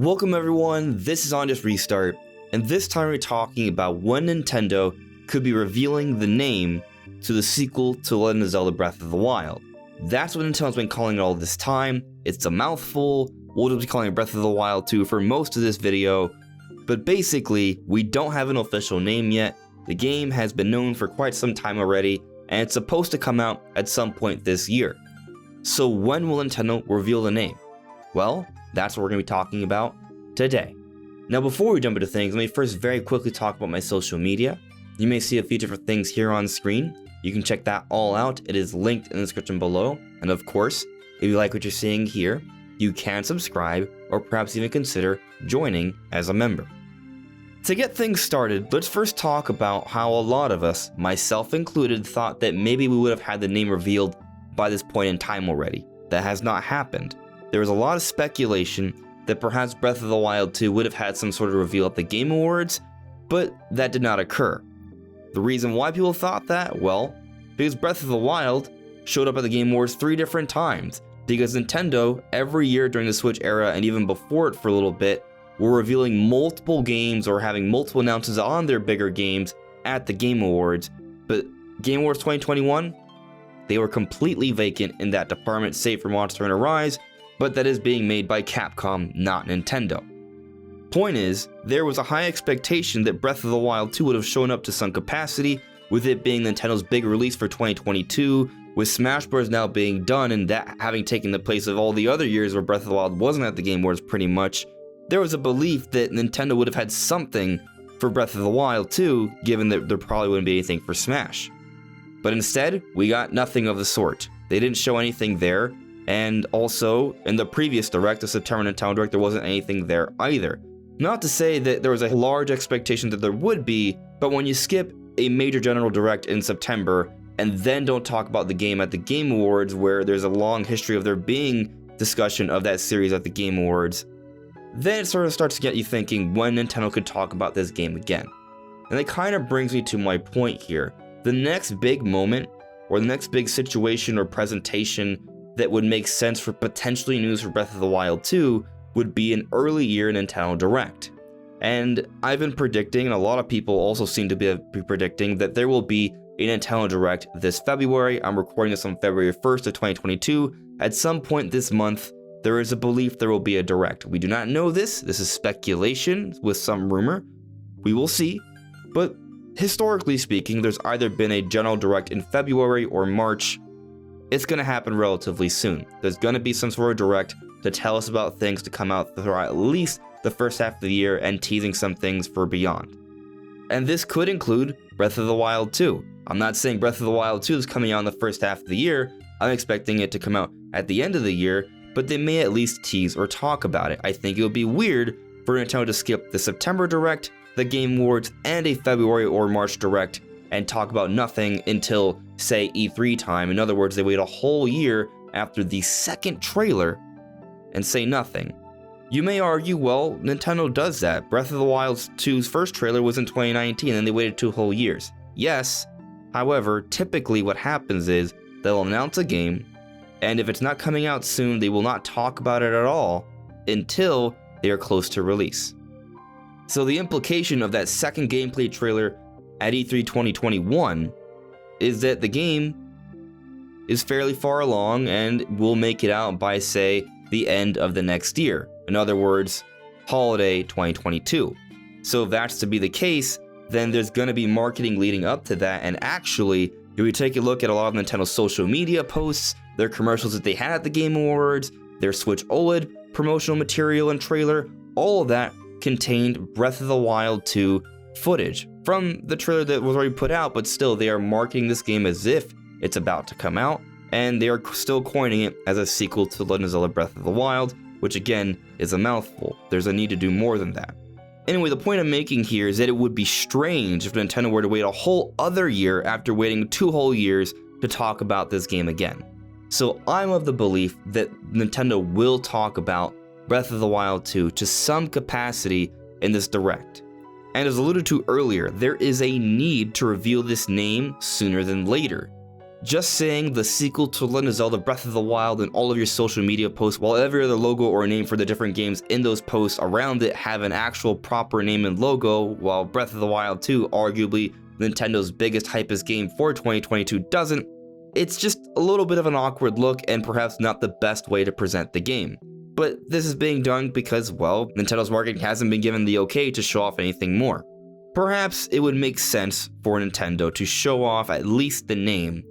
Welcome everyone, this is On Just Restart, and this time we're talking about when Nintendo could be revealing the name to the sequel to Legend of Zelda Breath of the Wild. That's what Nintendo's been calling it all this time. It's a mouthful. We'll just be calling it Breath of the Wild 2 for most of this video, but basically, we don't have an official name yet. The game has been known for quite some time already, and it's supposed to come out at some point this year. So when will Nintendo reveal the name? Well, that's what we're going to be talking about today. Now before we jump into things, let me first very quickly talk about my social media. You may see a few different things here on screen. You can check that all out. It is linked in the description below. And of course, if you like what you're seeing here, you can subscribe or perhaps even consider joining as a member. To get things started, let's first talk about how a lot of us, myself included, thought that maybe we would have had the name revealed by this point in time already. That has not happened. There was a lot of speculation that perhaps Breath of the Wild 2 would have had some sort of reveal at the Game Awards, but that did not occur. The reason why people thought that? Well, because Breath of the Wild showed up at the Game Awards 3 different times, because Nintendo, every year during the Switch era and even before it for a little bit, were revealing multiple games or having multiple announcements on their bigger games at the Game Awards, but Game Awards 2021, they were completely vacant in that department save for Monster Hunter Rise, but that is being made by Capcom, not Nintendo. Point is, there was a high expectation that Breath of the Wild 2 would have shown up to some capacity, with it being Nintendo's big release for 2022, with Smash Bros. Now being done and that having taken the place of all the other years where Breath of the Wild wasn't at the Game Awards pretty much. There was a belief that Nintendo would have had something for Breath of the Wild 2, given that there probably wouldn't be anything for Smash. But instead, we got nothing of the sort. They didn't show anything there, and also, in the previous Direct, the September Nintendo Direct, there wasn't anything there either. Not to say that there was a large expectation that there would be, but when you skip a major General Direct in September, and then don't talk about the game at the Game Awards, where there's a long history of there being discussion of that series at the Game Awards, then it sort of starts to get you thinking when Nintendo could talk about this game again. And that kind of brings me to my point here. The next big moment, or the next big situation or presentation that would make sense for potentially news for Breath of the Wild 2 would be an early year Nintendo Direct. And I've been predicting, and a lot of people also seem to be predicting, that there will be a Nintendo Direct this February. I'm recording this on February 1st of 2022. At some point this month, there is a belief there will be a Direct. We do not know this. This is speculation with some rumor. We will see. But historically speaking, there's either been a General Direct in February or March. It's going to happen relatively soon. There's going to be some sort of Direct to tell us about things to come out throughout at least the first half of the year and teasing some things for beyond. And this could include Breath of the Wild 2. I'm not saying Breath of the Wild 2 is coming out in the first half of the year. I'm expecting it to come out at the end of the year, but they may at least tease or talk about it. I think it would be weird for Nintendo to skip the September Direct, the Game Awards, and a February or March Direct and talk about nothing until, say, E3 time. In other words, they wait a whole year after the second trailer and say nothing. You may argue, well, Nintendo does that. Breath of the Wild 2's first trailer was in 2019 and they waited 2 whole years. Yes, however, typically what happens is they'll announce a game, and if it's not coming out soon, they will not talk about it at all until they are close to release. So the implication of that second gameplay trailer at E3 2021 is that the game is fairly far along and will make it out by, say, the end of the next year. In other words, holiday 2022. So if that's to be the case, then there's going to be marketing leading up to that, and actually, if we take a look at a lot of Nintendo's social media posts, their commercials that they had at the Game Awards, their Switch OLED promotional material and trailer, all of that contained Breath of the Wild 2 footage from the trailer that was already put out, but still they are marketing this game as if it's about to come out, and they are still coining it as a sequel to Legend of Zelda Breath of the Wild, which again is a mouthful. There's a need to do more than that. Anyway, the point I'm making here is that it would be strange if Nintendo were to wait a whole other year after waiting 2 whole years to talk about this game again. So I'm of the belief that Nintendo will talk about Breath of the Wild 2 to some capacity in this Direct. And as alluded to earlier, there is a need to reveal this name sooner than later. Just saying the sequel to Legend of Zelda Breath of the Wild in all of your social media posts, while every other logo or name for the different games in those posts around it have an actual proper name and logo, while Breath of the Wild 2, arguably Nintendo's biggest hypest game for 2022, doesn't, it's just a little bit of an awkward look and perhaps not the best way to present the game. But this is being done because, well, Nintendo's marketing hasn't been given the okay to show off anything more. Perhaps it would make sense for Nintendo to show off at least the name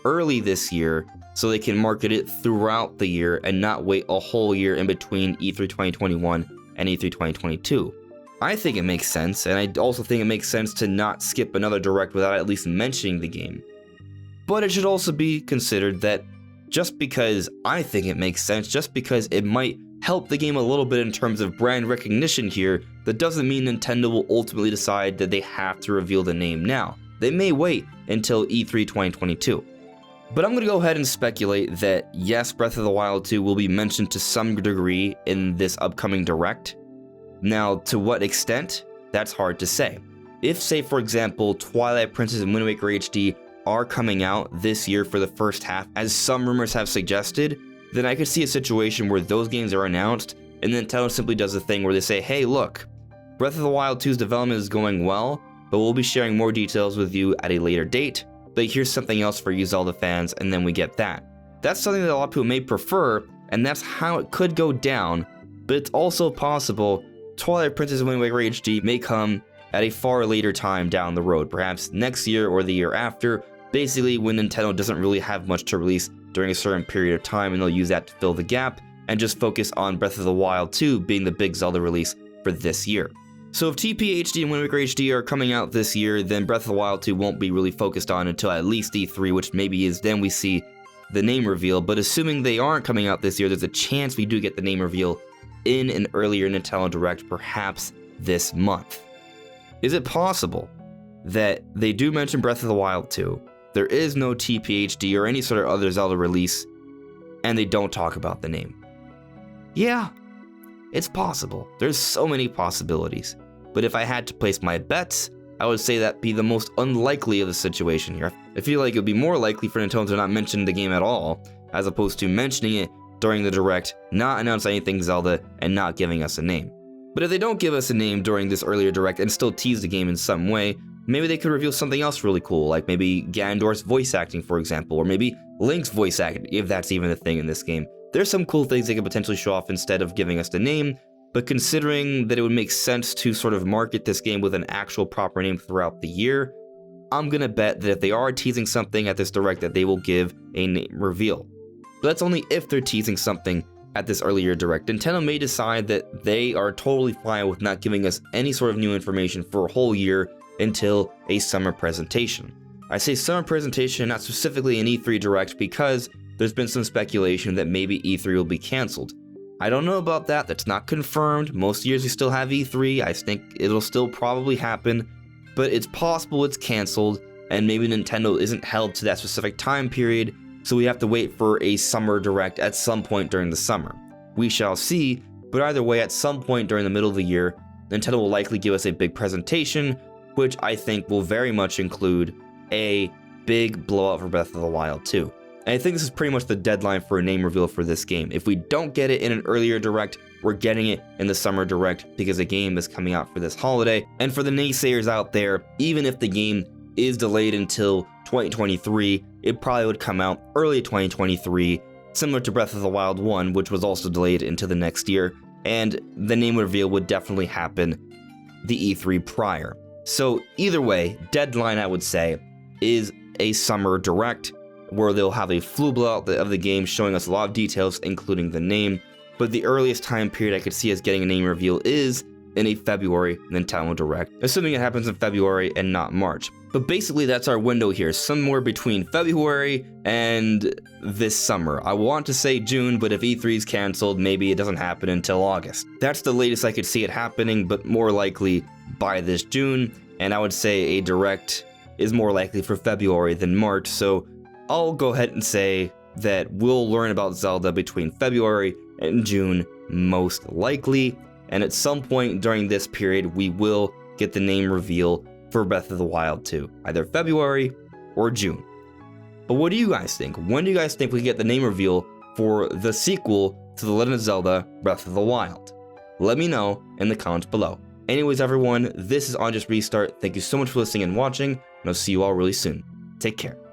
early this year so they can market it throughout the year and not wait a whole year in between E3 2021 and E3 2022. I think it makes sense, and I also think it makes sense to not skip another direct without at least mentioning the game. But it should also be considered that just because I think it makes sense, just because it might help the game a little bit in terms of brand recognition here, that doesn't mean Nintendo will ultimately decide that they have to reveal the name now. They may wait until E3 2022. But I'm going to go ahead and speculate that yes, Breath of the Wild 2 will be mentioned to some degree in this upcoming direct. Now, to what extent? That's hard to say. If, say for example, Twilight Princess and Wind Waker HD are coming out this year for the first half, as some rumors have suggested, then I could see a situation where those games are announced, and Nintendo simply does a thing where they say, hey look, Breath of the Wild 2's development is going well, but we'll be sharing more details with you at a later date. But here's something else for you Zelda fans, and then we get that. That's something that a lot of people may prefer, and that's how it could go down, but it's also possible Twilight Princess and Wind Waker HD may come at a far later time down the road, perhaps next year or the year after, basically when Nintendo doesn't really have much to release during a certain period of time, and they'll use that to fill the gap, and just focus on Breath of the Wild 2 being the big Zelda release for this year. So if TP HD and Wind Waker HD are coming out this year, then Breath of the Wild 2 won't be really focused on until at least E3, which maybe is then we see the name reveal. But assuming they aren't coming out this year, there's a chance we do get the name reveal in an earlier Nintendo Direct, perhaps this month. Is it possible that they do mention Breath of the Wild 2, there is no TP HD or any sort of other Zelda release, and they don't talk about the name? Yeah, it's possible. There's so many possibilities. But if I had to place my bets, I would say that'd be the most unlikely of the situation here. I feel like it would be more likely for Nintendo to not mention the game at all, as opposed to mentioning it during the Direct, not announce anything Zelda, and not giving us a name. But if they don't give us a name during this earlier Direct and still tease the game in some way, maybe they could reveal something else really cool, like maybe Ganondorf's voice acting, for example, or maybe Link's voice acting, if that's even a thing in this game. There's some cool things they could potentially show off instead of giving us the name, but considering that it would make sense to sort of market this game with an actual proper name throughout the year, I'm gonna bet that if they are teasing something at this Direct that they will give a name reveal. But that's only if they're teasing something at this earlier Direct. Nintendo may decide that they are totally fine with not giving us any sort of new information for a whole year until a summer presentation. I say summer presentation, not specifically an E3 Direct, because there's been some speculation that maybe E3 will be cancelled. I don't know about that, that's not confirmed. Most years we still have E3, I think it'll still probably happen, but it's possible it's cancelled, and maybe Nintendo isn't held to that specific time period, so we have to wait for a summer Direct at some point during the summer. We shall see, but either way, at some point during the middle of the year, Nintendo will likely give us a big presentation, which I think will very much include a big blowout for Breath of the Wild 2. And I think this is pretty much the deadline for a name reveal for this game. If we don't get it in an earlier Direct, we're getting it in the summer Direct because the game is coming out for this holiday. And for the naysayers out there, even if the game is delayed until 2023, it probably would come out early 2023, similar to Breath of the Wild 1, which was also delayed into the next year, and the name reveal would definitely happen the E3 prior. So either way, deadline I would say is a summer Direct, where they'll have a full blowout of the game showing us a lot of details, including the name, but the earliest time period I could see us getting a name reveal is in a February Nintendo Direct, assuming it happens in February and not March. But basically that's our window here, somewhere between February and this summer. I want to say June, but if E3 is cancelled, maybe it doesn't happen until August. That's the latest I could see it happening, but more likely by this June, and I would say a Direct is more likely for February than March, so I'll go ahead and say that we'll learn about Zelda between February and June, most likely, and at some point during this period, we will get the name reveal for Breath of the Wild 2, either February or June. But what do you guys think? When do you guys think we get the name reveal for the sequel to The Legend of Zelda Breath of the Wild? Let me know in the comments below. Anyways, everyone, this is On Just Restart. Thank you so much for listening and watching, and I'll see you all really soon. Take care.